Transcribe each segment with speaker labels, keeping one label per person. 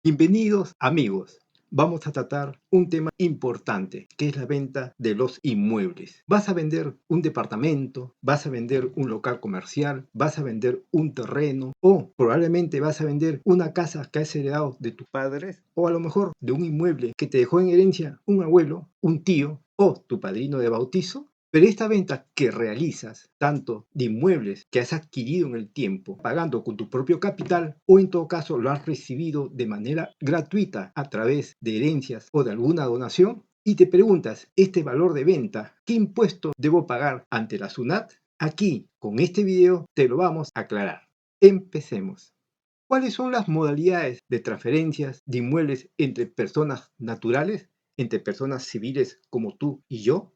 Speaker 1: Bienvenidos amigos. Vamos a tratar un tema importante, que es la venta de los inmuebles. Vas a vender un departamento, vas a vender un local comercial, vas a vender un terreno o probablemente vas a vender una casa que has heredado de tus padres o a lo mejor de un inmueble que te dejó en herencia un abuelo, un tío o tu padrino de bautizo. Pero esta venta que realizas, tanto de inmuebles que has adquirido en el tiempo, pagando con tu propio capital, o en todo caso lo has recibido de manera gratuita a través de herencias o de alguna donación, y te preguntas, este valor de venta, ¿qué impuesto debo pagar ante la SUNAT? Aquí, con este video, te lo vamos a aclarar. Empecemos. ¿Cuáles son las modalidades de transferencias de inmuebles entre personas naturales, entre personas civiles como tú y yo?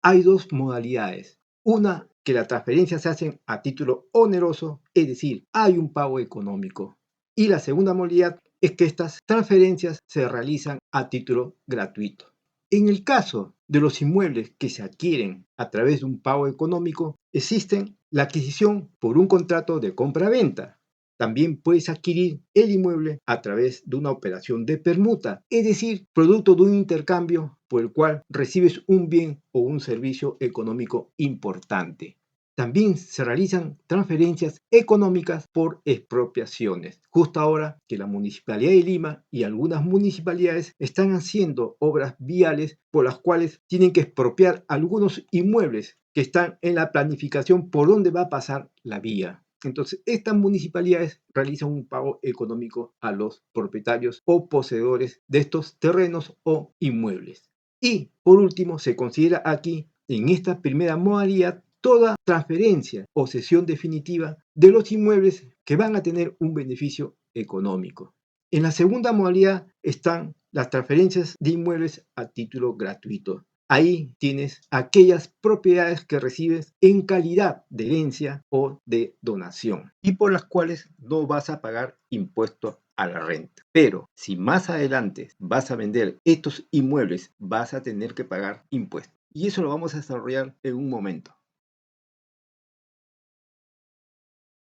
Speaker 1: Hay dos modalidades. Una, que las transferencias se hacen a título oneroso, es decir, hay un pago económico. Y la segunda modalidad es que estas transferencias se realizan a título gratuito. En el caso de los inmuebles que se adquieren a través de un pago económico, existen la adquisición por un contrato de compra-venta. También puedes adquirir el inmueble a través de una operación de permuta, es decir, producto de un intercambio por el cual recibes un bien o un servicio económico importante. También se realizan transferencias económicas por expropiaciones. Justo ahora que la Municipalidad de Lima y algunas municipalidades están haciendo obras viales por las cuales tienen que expropiar algunos inmuebles que están en la planificación por donde va a pasar la vía. Entonces, estas municipalidades realizan un pago económico a los propietarios o poseedores de estos terrenos o inmuebles. Y, por último, se considera aquí, en esta primera modalidad, toda transferencia o cesión definitiva de los inmuebles que van a tener un beneficio económico. En la segunda modalidad están las transferencias de inmuebles a título gratuito. Ahí tienes aquellas propiedades que recibes en calidad de herencia o de donación y por las cuales no vas a pagar impuesto a la renta. Pero si más adelante vas a vender estos inmuebles, vas a tener que pagar impuestos. Y eso lo vamos a desarrollar en un momento.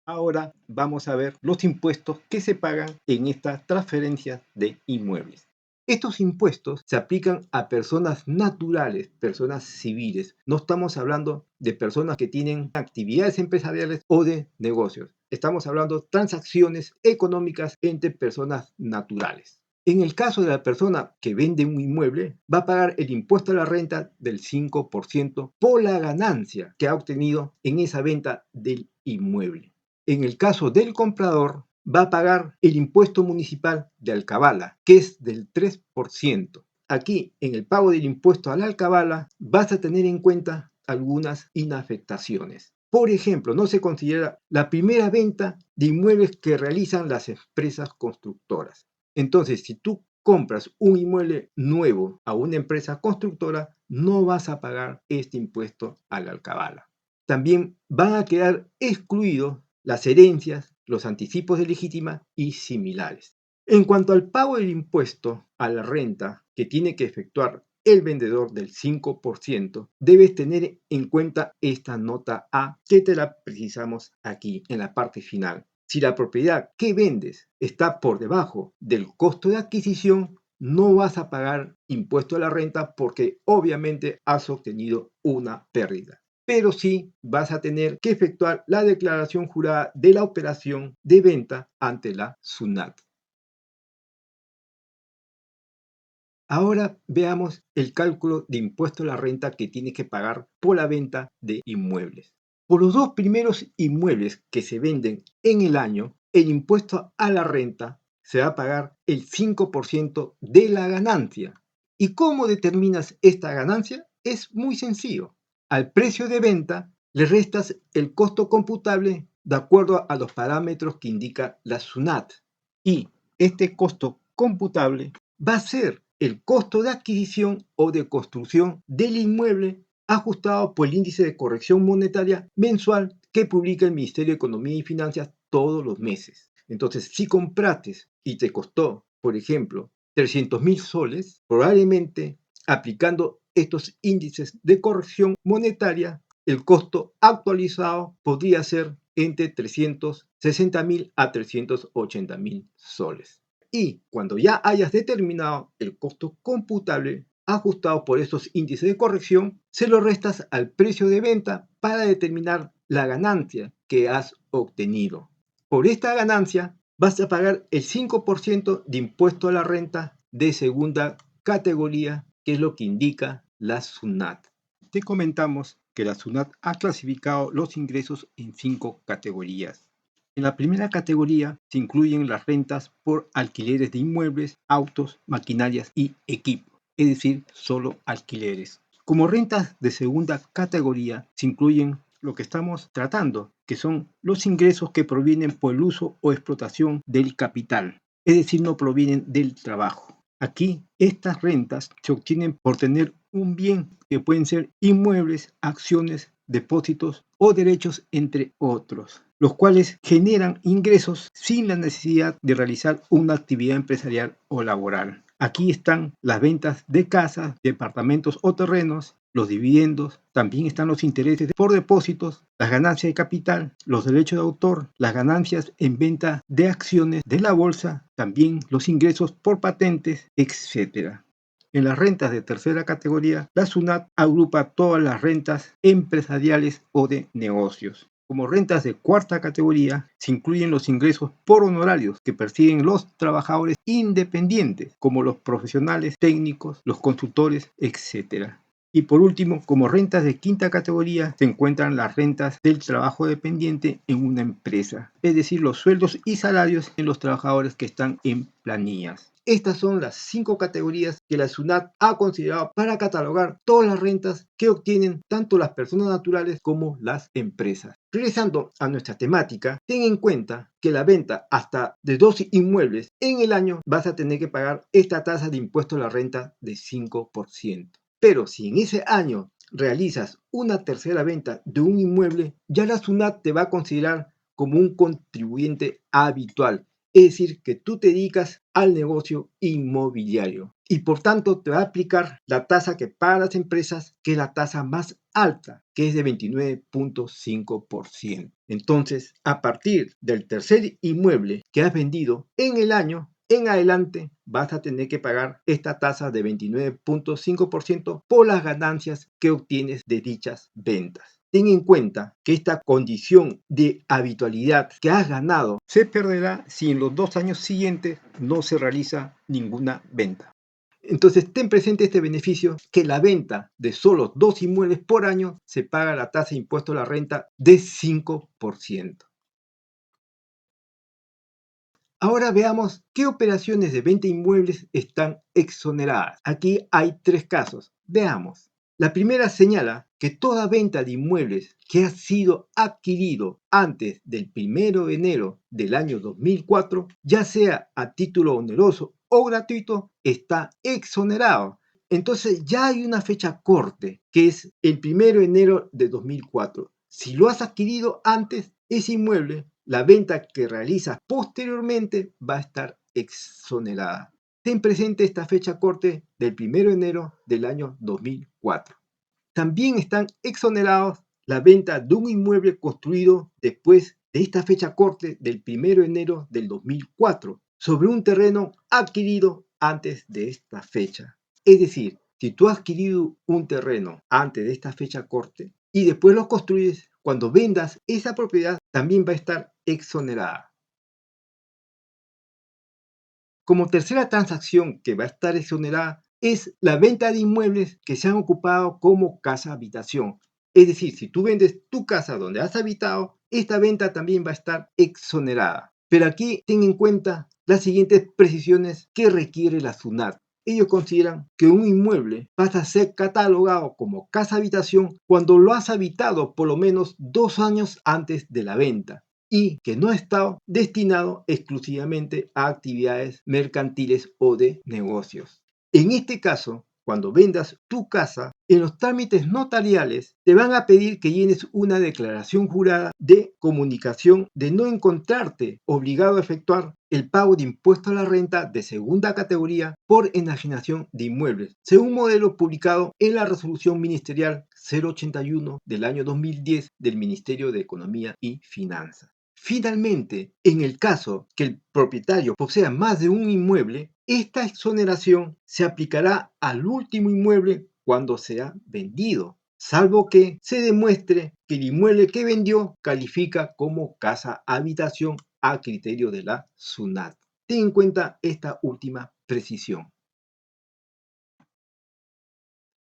Speaker 1: Ahora vamos a ver los impuestos que se pagan en esta transferencia de inmuebles. Estos impuestos se aplican a personas naturales, personas civiles. No estamos hablando de personas que tienen actividades empresariales o de negocios. Estamos hablando de transacciones económicas entre personas naturales. En el caso de la persona que vende un inmueble, va a pagar el impuesto a la renta del 5% por la ganancia que ha obtenido en esa venta del inmueble. En el caso del comprador, va a pagar el impuesto municipal de alcabala, que es del 3%. Aquí, en el pago del impuesto a la alcabala, vas a tener en cuenta algunas inafectaciones. Por ejemplo, no se considera la primera venta de inmuebles que realizan las empresas constructoras. Entonces, si tú compras un inmueble nuevo a una empresa constructora, no vas a pagar este impuesto a la alcabala. También van a quedar excluidos las herencias, los anticipos de legítima y similares. En cuanto al pago del impuesto a la renta que tiene que efectuar el vendedor del 5%, debes tener en cuenta esta nota A que te la precisamos aquí en la parte final. Si la propiedad que vendes está por debajo del costo de adquisición, no vas a pagar impuesto a la renta porque obviamente has obtenido una pérdida. Pero sí vas a tener que efectuar la declaración jurada de la operación de venta ante la SUNAT. Ahora veamos el cálculo de impuesto a la renta que tienes que pagar por la venta de inmuebles. Por los dos primeros inmuebles que se venden en el año, el impuesto a la renta se va a pagar el 5% de la ganancia. ¿Y cómo determinas esta ganancia? Es muy sencillo. Al precio de venta le restas el costo computable de acuerdo a los parámetros que indica la SUNAT. Y este costo computable va a ser el costo de adquisición o de construcción del inmueble ajustado por el índice de corrección monetaria mensual que publica el Ministerio de Economía y Finanzas todos los meses. Entonces, si compraste y te costó, por ejemplo, 300.000 soles, probablemente aplicando estos índices de corrección monetaria, el costo actualizado podría ser entre 360.000 a 380.000 soles. Y cuando ya hayas determinado el costo computable ajustado por estos índices de corrección, se lo restas al precio de venta para determinar la ganancia que has obtenido. Por esta ganancia vas a pagar el 5% de impuesto a la renta de segunda categoría, que es lo que indica la SUNAT. Te comentamos que la SUNAT ha clasificado los ingresos en 5 categorías. En la primera categoría se incluyen las rentas por alquileres de inmuebles, autos, maquinarias y equipo, es decir, solo alquileres. Como rentas de segunda categoría se incluyen lo que estamos tratando, que son los ingresos que provienen por el uso o explotación del capital, es decir, no provienen del trabajo. Aquí estas rentas se obtienen por tener un bien que pueden ser inmuebles, acciones, depósitos o derechos, entre otros, los cuales generan ingresos sin la necesidad de realizar una actividad empresarial o laboral. Aquí están las ventas de casas, departamentos o terrenos, los dividendos, también están los intereses por depósitos, las ganancias de capital, los derechos de autor, las ganancias en venta de acciones de la bolsa, también los ingresos por patentes, etc. En las rentas de tercera categoría, la SUNAT agrupa todas las rentas empresariales o de negocios. Como rentas de cuarta categoría, se incluyen los ingresos por honorarios que perciben los trabajadores independientes, como los profesionales técnicos, los consultores, etc. Y por último, como rentas de quinta categoría, se encuentran las rentas del trabajo dependiente en una empresa, es decir, los sueldos y salarios de los trabajadores que están en planillas. Estas son las 5 categorías que la SUNAT ha considerado para catalogar todas las rentas que obtienen tanto las personas naturales como las empresas. Regresando a nuestra temática, ten en cuenta que la venta hasta de 2 inmuebles en el año vas a tener que pagar esta tasa de impuesto a la renta de 5%. Pero si en ese año realizas una tercera venta de un inmueble, ya la SUNAT te va a considerar como un contribuyente habitual. Es decir, que tú te dedicas al negocio inmobiliario y por tanto te va a aplicar la tasa que pagan las empresas, que es la tasa más alta, que es de 29.5%. Entonces, a partir del tercer inmueble que has vendido en el año, en adelante vas a tener que pagar esta tasa de 29.5% por las ganancias que obtienes de dichas ventas. Ten en cuenta que esta condición de habitualidad que has ganado se perderá si en los 2 años siguientes no se realiza ninguna venta. Entonces, ten presente este beneficio, que la venta de solo 2 inmuebles por año se paga la tasa de impuesto a la renta de 5%. Ahora veamos qué operaciones de venta de inmuebles están exoneradas. Aquí hay 3 casos. Veamos. La primera señala que toda venta de inmuebles que ha sido adquirido antes del 1 de enero del año 2004, ya sea a título oneroso o gratuito, está exonerado. Entonces ya hay una fecha corte, que es el 1 de enero de 2004. Si lo has adquirido antes, ese inmueble, la venta que realizas posteriormente va a estar exonerada. Ten presente esta fecha corte del 1 de enero del año 2004. También están exonerados la venta de un inmueble construido después de esta fecha corte del 1 de enero del 2004 sobre un terreno adquirido antes de esta fecha. Es decir, si tú has adquirido un terreno antes de esta fecha corte y después lo construyes, cuando vendas esa propiedad también va a estar exonerada. Como tercera transacción que va a estar exonerada es la venta de inmuebles que se han ocupado como casa habitación. Es decir, si tú vendes tu casa donde has habitado, esta venta también va a estar exonerada. Pero aquí ten en cuenta las siguientes precisiones que requiere la SUNAT. Ellos consideran que un inmueble pasa a ser catalogado como casa habitación cuando lo has habitado por lo menos 2 años antes de la venta y que no ha estado destinado exclusivamente a actividades mercantiles o de negocios. En este caso, cuando vendas tu casa, en los trámites notariales te van a pedir que llenes una declaración jurada de comunicación de no encontrarte obligado a efectuar el pago de impuesto a la renta de segunda categoría por enajenación de inmuebles, según modelo publicado en la resolución ministerial 081 del año 2010 del Ministerio de Economía y Finanzas. Finalmente, en el caso que el propietario posea más de un inmueble, esta exoneración se aplicará al último inmueble cuando sea vendido, salvo que se demuestre que el inmueble que vendió califica como casa habitación a criterio de la SUNAT. Ten en cuenta esta última precisión.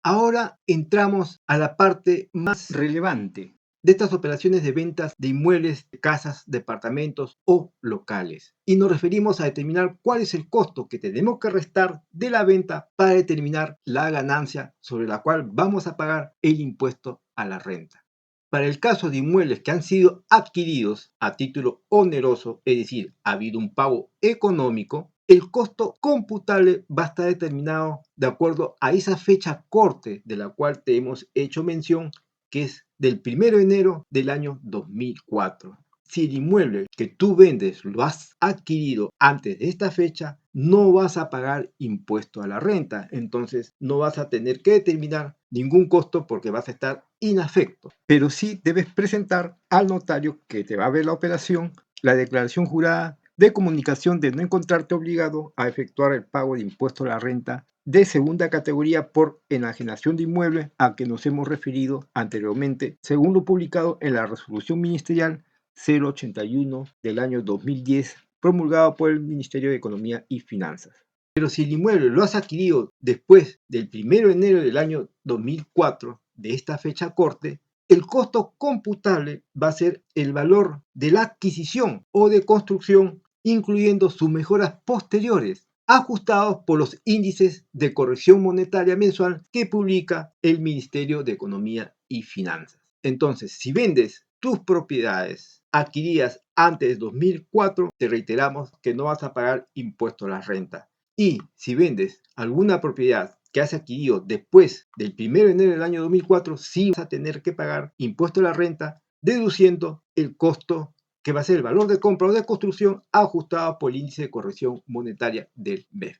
Speaker 1: Ahora entramos a la parte más relevante de estas operaciones de ventas de inmuebles, casas, departamentos o locales. Y nos referimos a determinar cuál es el costo que tenemos que restar de la venta para determinar la ganancia sobre la cual vamos a pagar el impuesto a la renta. Para el caso de inmuebles que han sido adquiridos a título oneroso, es decir, ha habido un pago económico, el costo computable va a estar determinado de acuerdo a esa fecha corte de la cual te hemos hecho mención, que es del 1 de enero del año 2004. Si el inmueble que tú vendes lo has adquirido antes de esta fecha, no vas a pagar impuesto a la renta. Entonces no vas a tener que determinar ningún costo porque vas a estar inafecto. Pero sí debes presentar al notario que te va a ver la operación la declaración jurada de comunicación de no encontrarte obligado a efectuar el pago de impuesto a la renta de segunda categoría por enajenación de inmueble a que nos hemos referido anteriormente, según lo publicado en la resolución ministerial 081 del año 2010, promulgado por el Ministerio de Economía y Finanzas. Pero si el inmueble lo has adquirido después del 1 de enero del año 2004, de esta fecha corte, el costo computable va a ser el valor de la adquisición o de construcción, incluyendo sus mejoras posteriores, ajustados por los índices de corrección monetaria mensual que publica el Ministerio de Economía y Finanzas. Entonces, si vendes tus propiedades adquiridas antes de 2004, te reiteramos que no vas a pagar impuesto a la renta. Y si vendes alguna propiedad que has adquirido después del 1 de enero del año 2004, sí vas a tener que pagar impuesto a la renta, deduciendo el costo que va a ser el valor de compra o de construcción ajustado por el índice de corrección monetaria del MEF.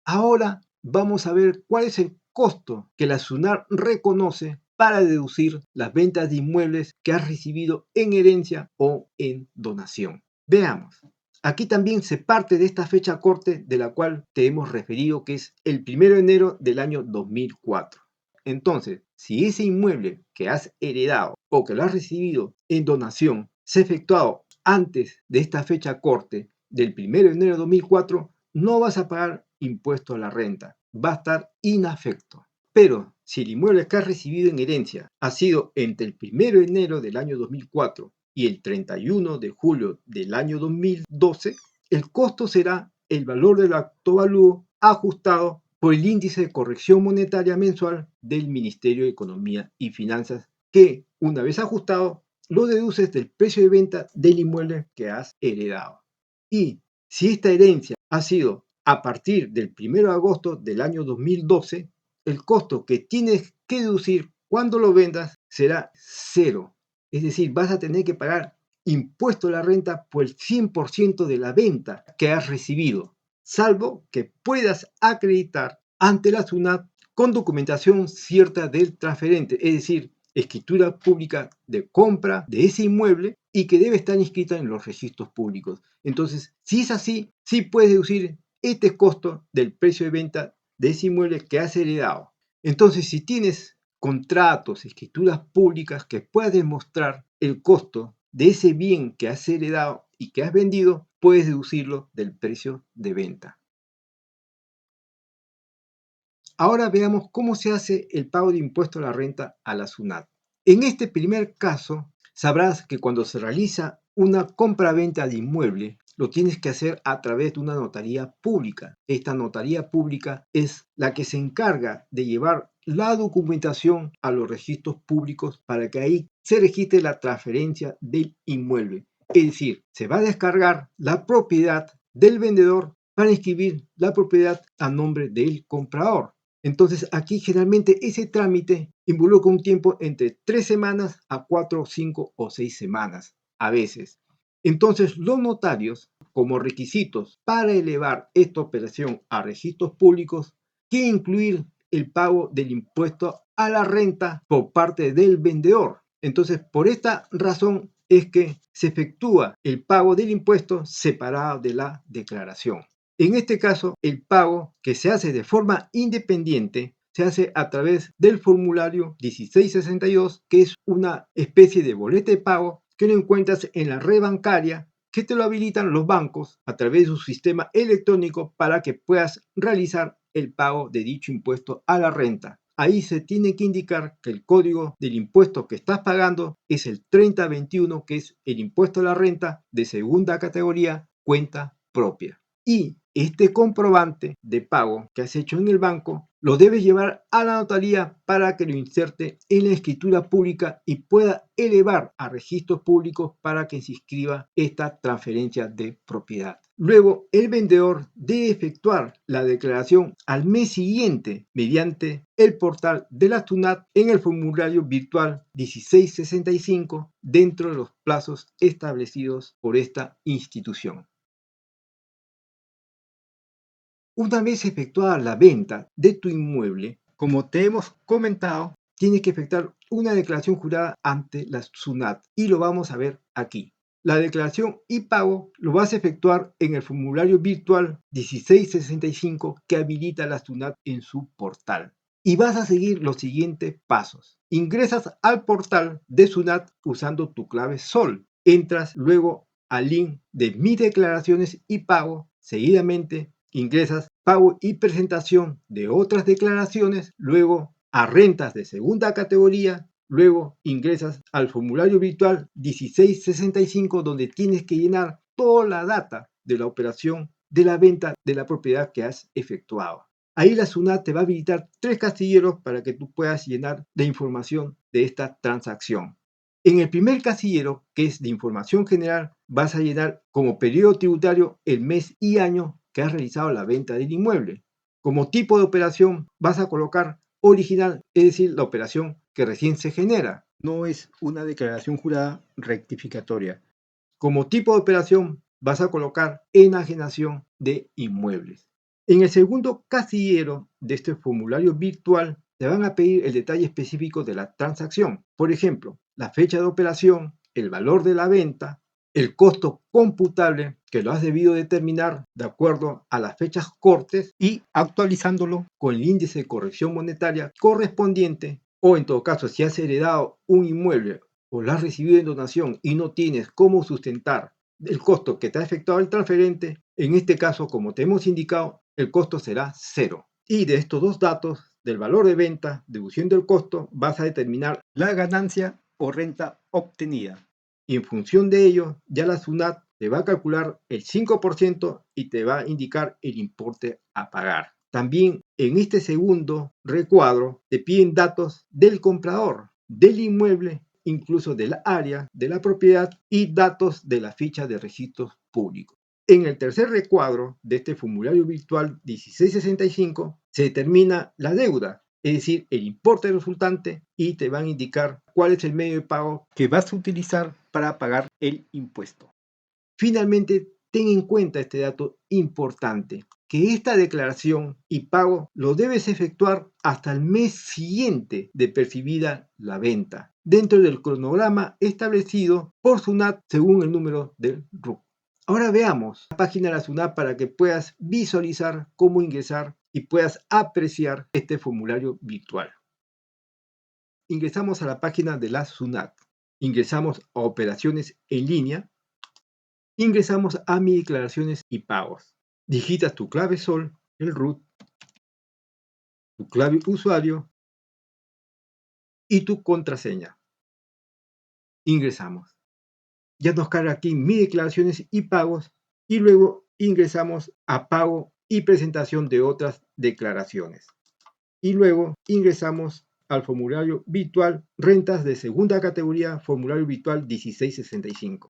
Speaker 1: Ahora vamos a ver cuál es el costo que la SUNAT reconoce para deducir las ventas de inmuebles que has recibido en herencia o en donación. Veamos. Aquí también se parte de esta fecha corte de la cual te hemos referido, que es el 1 de enero del año 2004. Entonces, si ese inmueble que has heredado o que lo has recibido en donación se ha efectuado antes de esta fecha corte del 1 de enero de 2004, no vas a pagar impuesto a la renta, va a estar inafecto. Pero si el inmueble que has recibido en herencia ha sido entre el 1 de enero del año 2004 y el 31 de julio del año 2012, el costo será el valor del autovalúo ajustado por el índice de corrección monetaria mensual del Ministerio de Economía y Finanzas, que, una vez ajustado, lo deduces del precio de venta del inmueble que has heredado. Y si esta herencia ha sido a partir del 1 de agosto del año 2012, el costo que tienes que deducir cuando lo vendas será cero. Es decir, vas a tener que pagar impuesto a la renta por el 100% de la venta que has recibido, salvo que puedas acreditar ante la SUNAT con documentación cierta del transferente, es decir, escritura pública de compra de ese inmueble y que debe estar inscrita en los registros públicos. Entonces, si es así, sí puedes deducir este costo del precio de venta de ese inmueble que has heredado. Entonces, si tienes contratos, escrituras públicas que puedas demostrar el costo de ese bien que has heredado y que has vendido, puedes deducirlo del precio de venta. Ahora veamos cómo se hace el pago de impuesto a la renta a la SUNAT. En este primer caso, sabrás que cuando se realiza una compra-venta de inmueble, lo tienes que hacer a través de una notaría pública. Esta notaría pública es la que se encarga de llevar la documentación a los registros públicos para que ahí se registre la transferencia del inmueble. Es decir, se va a descargar la propiedad del vendedor para inscribir la propiedad a nombre del comprador. Entonces, aquí generalmente ese trámite involucra un tiempo entre 3 semanas a 4, 5 o 6 semanas, a veces. Entonces, los notarios, como requisitos para elevar esta operación a registros públicos, quieren incluir el pago del impuesto a la renta por parte del vendedor. Entonces, por esta razón es que se efectúa el pago del impuesto separado de la declaración. En este caso, el pago que se hace de forma independiente se hace a través del formulario 1662, que es una especie de boleta de pago que lo encuentras en la red bancaria, que te lo habilitan los bancos a través de su sistema electrónico para que puedas realizar el pago de dicho impuesto a la renta. Ahí se tiene que indicar que el código del impuesto que estás pagando es el 3021, que es el impuesto a la renta de segunda categoría, cuenta propia. Y este comprobante de pago que has hecho en el banco lo debes llevar a la notaría para que lo inserte en la escritura pública y pueda elevar a registros públicos para que se inscriba esta transferencia de propiedad. Luego, el vendedor debe efectuar la declaración al mes siguiente mediante el portal de la SUNAT en el formulario virtual 1665 dentro de los plazos establecidos por esta institución. Una vez efectuada la venta de tu inmueble, como te hemos comentado, tienes que efectuar una declaración jurada ante la SUNAT y lo vamos a ver aquí. La declaración y pago lo vas a efectuar en el formulario virtual 1665 que habilita la SUNAT en su portal. Y vas a seguir los siguientes pasos. Ingresas al portal de SUNAT usando tu clave SOL. Entras luego al link de mis declaraciones y pago. Seguidamente ingresas pago y presentación de otras declaraciones, luego a rentas de segunda categoría, luego ingresas al formulario virtual 1665 donde tienes que llenar toda la data de la operación de la venta de la propiedad que has efectuado. Ahí la SUNAT te va a habilitar 3 casilleros para que tú puedas llenar de información de esta transacción. En el primer casillero, que es de información general, vas a llenar como periodo tributario el mes y año que has realizado la venta del inmueble. Como tipo de operación vas a colocar original, es decir, la operación que recién se genera. No es una declaración jurada rectificatoria. Como tipo de operación vas a colocar enajenación de inmuebles. En el segundo casillero de este formulario virtual te van a pedir el detalle específico de la transacción. Por ejemplo, la fecha de operación, el valor de la venta, el costo computable que lo has debido determinar de acuerdo a las fechas cortes y actualizándolo con el índice de corrección monetaria correspondiente, o en todo caso si has heredado un inmueble o lo has recibido en donación y no tienes cómo sustentar el costo que te ha efectuado el transferente, en este caso, como te hemos indicado, el costo será cero. Y de estos dos datos, del valor de venta, deduciendo el costo, vas a determinar la ganancia o renta obtenida. Y en función de ello, ya la SUNAT te va a calcular el 5% y te va a indicar el importe a pagar. También en este segundo recuadro te piden datos del comprador, del inmueble, incluso del área de la propiedad y datos de la ficha de registros públicos. En el tercer recuadro de este formulario virtual 1665 se determina la deuda, es decir, el importe resultante, y te van a indicar cuál es el medio de pago que vas a utilizar para pagar el impuesto. Finalmente, ten en cuenta este dato importante, que esta declaración y pago lo debes efectuar hasta el mes siguiente de percibida la venta, dentro del cronograma establecido por SUNAT según el número del RUC. Ahora veamos la página de la SUNAT para que puedas visualizar cómo ingresar y puedas apreciar este formulario virtual. Ingresamos a la página de la SUNAT. Ingresamos a operaciones en línea. Ingresamos a mis declaraciones y pagos. Digitas tu clave SOL, el RUT, tu clave usuario y tu contraseña. Ingresamos. Ya nos carga aquí mis declaraciones y pagos y luego ingresamos a pago y presentación de otras declaraciones. Y luego ingresamos al formulario virtual rentas de segunda categoría, formulario virtual 1665.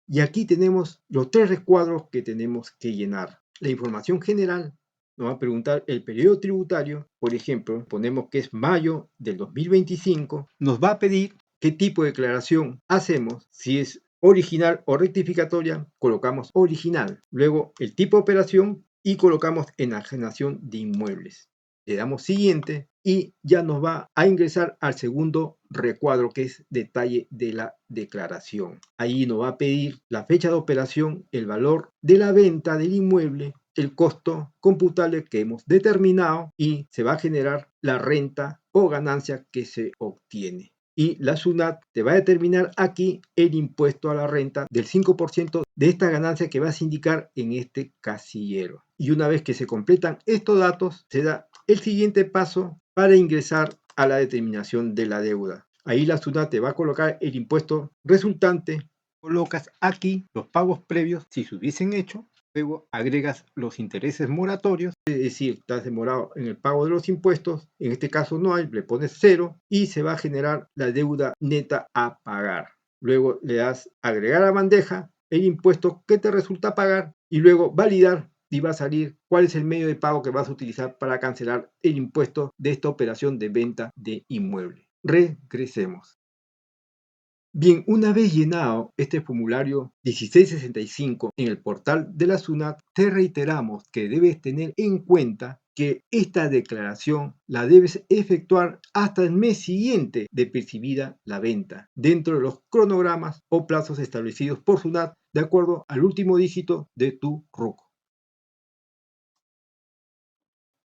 Speaker 1: Y aquí tenemos los 3 recuadros que tenemos que llenar. La información general, nos va a preguntar el periodo tributario, por ejemplo, ponemos que es mayo del 2025, nos va a pedir qué tipo de declaración hacemos, si es original o rectificatoria, colocamos original, luego el tipo de operación y colocamos enajenación de inmuebles. Le damos siguiente y ya nos va a ingresar al segundo recuadro, que es detalle de la declaración. Ahí nos va a pedir la fecha de operación, el valor de la venta del inmueble, el costo computable que hemos determinado y se va a generar la renta o ganancia que se obtiene. Y la SUNAT te va a determinar aquí el impuesto a la renta del 5% de esta ganancia que vas a indicar en este casillero. Y una vez que se completan estos datos, se da el siguiente paso para ingresar a la determinación de la deuda. Ahí la SUNAT te va a colocar el impuesto resultante. Colocas aquí los pagos previos si se hubiesen hecho. Luego agregas los intereses moratorios, es decir, estás demorado en el pago de los impuestos, en este caso no hay, le pones 0 y se va a generar la deuda neta a pagar. Luego le das agregar a bandeja el impuesto que te resulta pagar y luego validar y va a salir cuál es el medio de pago que vas a utilizar para cancelar el impuesto de esta operación de venta de inmueble. Regresemos. Bien, una vez llenado este formulario 1665 en el portal de la SUNAT, te reiteramos que debes tener en cuenta que esta declaración la debes efectuar hasta el mes siguiente de percibida la venta, dentro de los cronogramas o plazos establecidos por SUNAT de acuerdo al último dígito de tu RUC.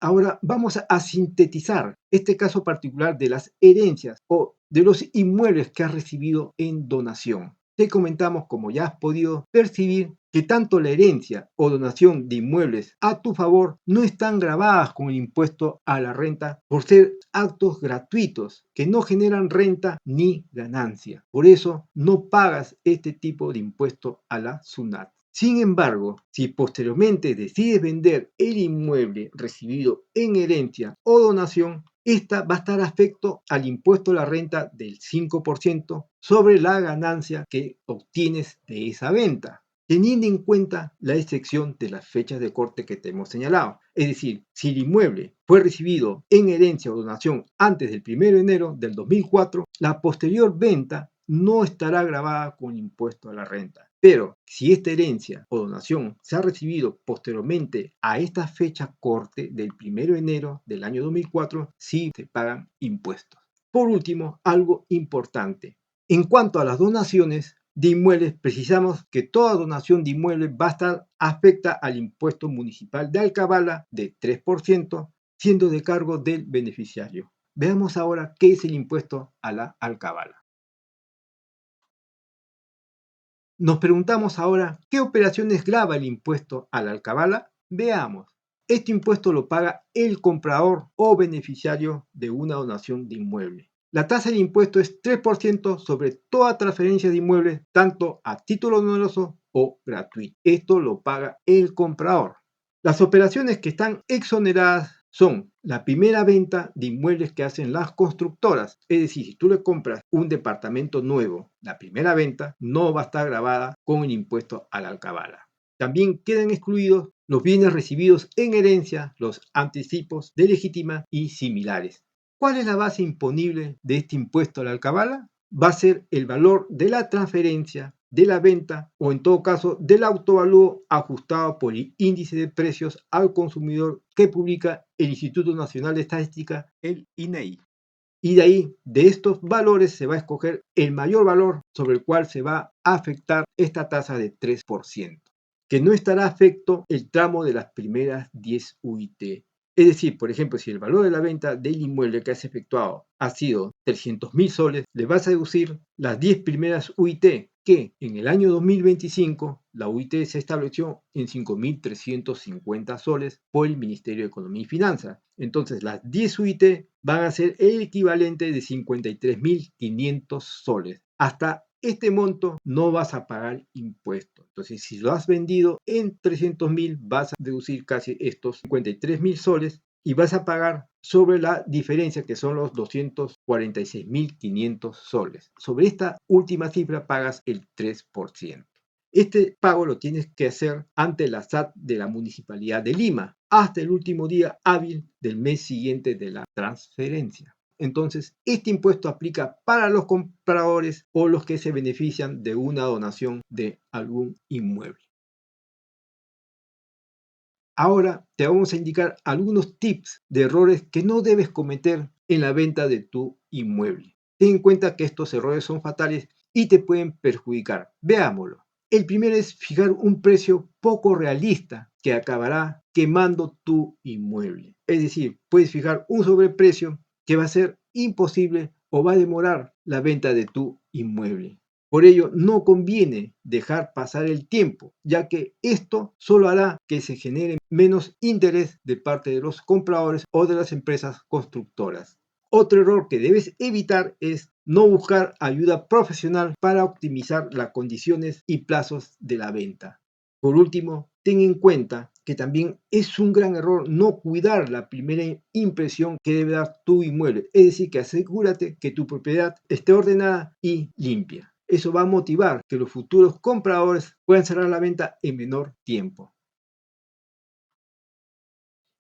Speaker 1: Ahora vamos a sintetizar este caso particular de las herencias o de los inmuebles que has recibido en donación. Te comentamos, como ya has podido percibir, que tanto la herencia o donación de inmuebles a tu favor no están gravadas con el impuesto a la renta por ser actos gratuitos que no generan renta ni ganancia. Por eso no pagas este tipo de impuesto a la SUNAT. Sin embargo, si posteriormente decides vender el inmueble recibido en herencia o donación, esta va a estar afecto al impuesto a la renta del 5% sobre la ganancia que obtienes de esa venta, teniendo en cuenta la excepción de las fechas de corte que te hemos señalado. Es decir, si el inmueble fue recibido en herencia o donación antes del 1 de enero del 2004, la posterior venta no estará grabada con impuesto a la renta. Pero si esta herencia o donación se ha recibido posteriormente a esta fecha corte del 1 de enero del año 2004, sí se pagan impuestos. Por último, algo importante. En cuanto a las donaciones de inmuebles, precisamos que toda donación de inmuebles va a estar afecta al impuesto municipal de alcabala de 3%, siendo de cargo del beneficiario. Veamos ahora qué es el impuesto a la alcabala. Nos preguntamos ahora, ¿qué operaciones grava el impuesto a la alcabala? Veamos. Este impuesto lo paga el comprador o beneficiario de una donación de inmueble. La tasa del impuesto es 3% sobre toda transferencia de inmuebles, tanto a título oneroso o gratuito. Esto lo paga el comprador. Las operaciones que están exoneradas son la primera venta de inmuebles que hacen las constructoras. Es decir, si tú le compras un departamento nuevo, la primera venta no va a estar grabada con el impuesto a la alcabala. También quedan excluidos los bienes recibidos en herencia, los anticipos de legítima y similares. ¿Cuál es la base imponible de este impuesto a la alcabala? Va a ser el valor de la transferencia, de la venta o en todo caso del autovalúo ajustado por el índice de precios al consumidor que publica el Instituto Nacional de Estadística, el INEI. Y de ahí, de estos valores, se va a escoger el mayor valor sobre el cual se va a afectar esta tasa de 3%, que no estará afecto el tramo de las primeras 10 UIT. Es decir, por ejemplo, si el valor de la venta del inmueble que has efectuado ha sido 300.000 soles, le vas a deducir las 10 primeras UIT, que en el año 2025 la UIT se estableció en 5.350 soles por el Ministerio de Economía y Finanzas. Entonces, las 10 UIT van a ser el equivalente de 53.500 soles. Hasta este monto no vas a pagar impuestos. Entonces, si lo has vendido en 300.000, vas a deducir casi estos 53.000 soles y vas a pagar sobre la diferencia que son los 246.500 soles. Sobre esta última cifra pagas el 3%. Este pago lo tienes que hacer ante la SAT de la Municipalidad de Lima hasta el último día hábil del mes siguiente de la transferencia. Entonces, este impuesto aplica para los compradores o los que se benefician de una donación de algún inmueble. Ahora te vamos a indicar algunos tips de errores que no debes cometer en la venta de tu inmueble. Ten en cuenta que estos errores son fatales y te pueden perjudicar. Veámoslo. El primero es fijar un precio poco realista que acabará quemando tu inmueble. Es decir, puedes fijar un sobreprecio que va a ser imposible o va a demorar la venta de tu inmueble. Por ello, no conviene dejar pasar el tiempo, ya que esto solo hará que se genere menos interés de parte de los compradores o de las empresas constructoras. Otro error que debes evitar es no buscar ayuda profesional para optimizar las condiciones y plazos de la venta. Por último, ten en cuenta que también es un gran error no cuidar la primera impresión que debe dar tu inmueble. Es decir, que asegúrate que tu propiedad esté ordenada y limpia. Eso va a motivar que los futuros compradores puedan cerrar la venta en menor tiempo.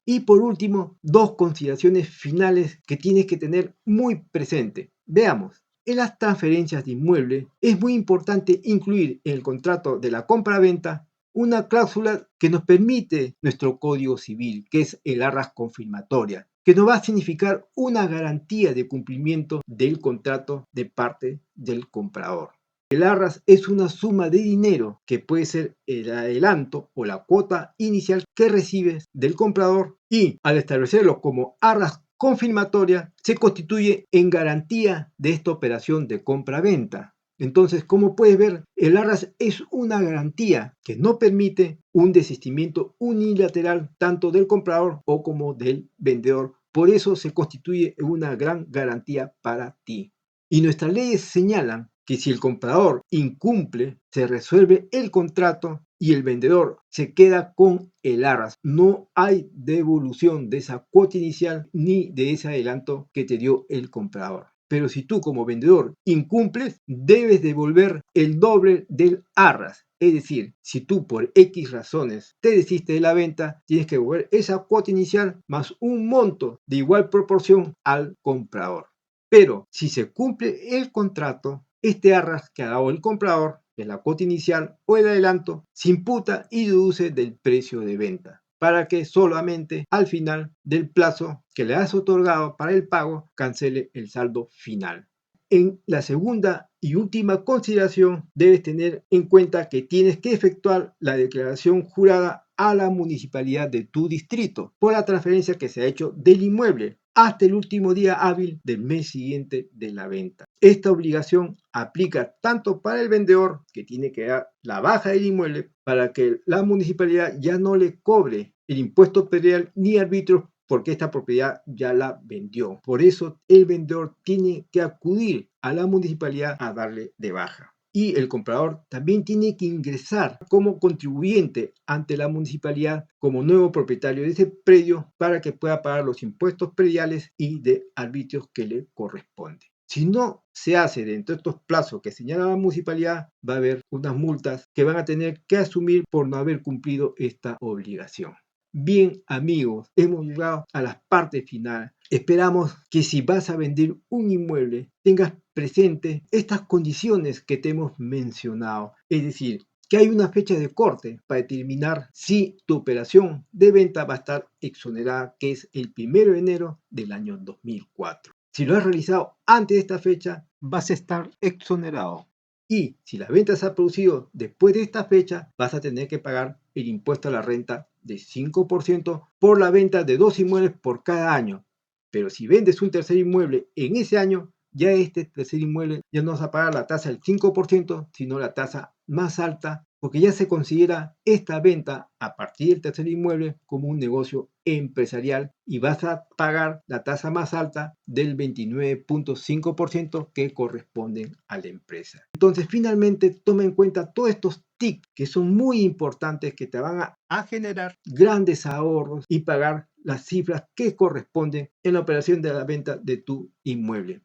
Speaker 1: Y por último, dos consideraciones finales que tienes que tener muy presente. Veamos. En las transferencias de inmueble es muy importante incluir en el contrato de la compra-venta una cláusula que nos permite nuestro Código Civil, que es el arras confirmatoria, que nos va a significar una garantía de cumplimiento del contrato de parte del comprador. El arras es una suma de dinero que puede ser el adelanto o la cuota inicial que recibes del comprador y al establecerlo como arras confirmatoria se constituye en garantía de esta operación de compra-venta. Entonces, como puedes ver, el arras es una garantía que no permite un desistimiento unilateral tanto del comprador o como del vendedor. Por eso se constituye una gran garantía para ti. Y nuestras leyes señalan que si el comprador incumple, se resuelve el contrato y el vendedor se queda con el arras. No hay devolución de esa cuota inicial ni de ese adelanto que te dio el comprador. Pero si tú como vendedor incumples, debes devolver el doble del arras. Es decir, si tú por X razones te desistes de la venta, tienes que devolver esa cuota inicial más un monto de igual proporción al comprador. Pero si se cumple el contrato, este arras que ha dado el comprador, que es la cuota inicial o el adelanto, se imputa y deduce del precio de venta, para que solamente al final del plazo que le has otorgado para el pago cancele el saldo final. En la segunda y última consideración, debes tener en cuenta que tienes que efectuar la declaración jurada a la municipalidad de tu distrito por la transferencia que se ha hecho del inmueble hasta el último día hábil del mes siguiente de la venta. Esta obligación aplica tanto para el vendedor, que tiene que dar la baja del inmueble, para que la municipalidad ya no le cobre el impuesto predial ni arbitrios porque esta propiedad ya la vendió. Por eso el vendedor tiene que acudir a la municipalidad a darle de baja. Y el comprador también tiene que ingresar como contribuyente ante la municipalidad como nuevo propietario de ese predio para que pueda pagar los impuestos prediales y de arbitrios que le corresponde. Si no se hace dentro de estos plazos que señala la municipalidad, va a haber unas multas que van a tener que asumir por no haber cumplido esta obligación. Bien, amigos, hemos llegado a la parte final. Esperamos que si vas a vender un inmueble tengas presente estas condiciones que te hemos mencionado. Es decir, que hay una fecha de corte para determinar si tu operación de venta va a estar exonerada, que es el 1 de enero del año 2004. Si lo has realizado antes de esta fecha, vas a estar exonerado. Y si la venta se ha producido después de esta fecha, vas a tener que pagar el impuesto a la renta de 5% por la venta de 2 inmuebles por cada año. Pero si vendes un tercer inmueble en ese año, ya este tercer inmueble ya no vas a pagar la tasa del 5%, sino la tasa más alta, porque ya se considera esta venta a partir del tercer inmueble como un negocio empresarial y vas a pagar la tasa más alta del 29.5% que corresponden a la empresa. Entonces, finalmente, toma en cuenta todos estos tips que son muy importantes que te van a generar grandes ahorros y pagar las cifras que corresponden en la operación de la venta de tu inmueble.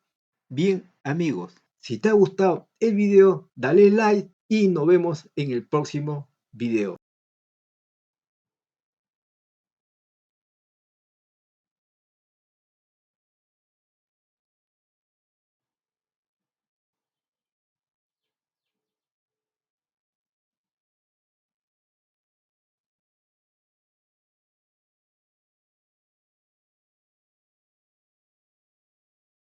Speaker 1: Bien, amigos, si te ha gustado el video, dale like y nos vemos en el próximo video.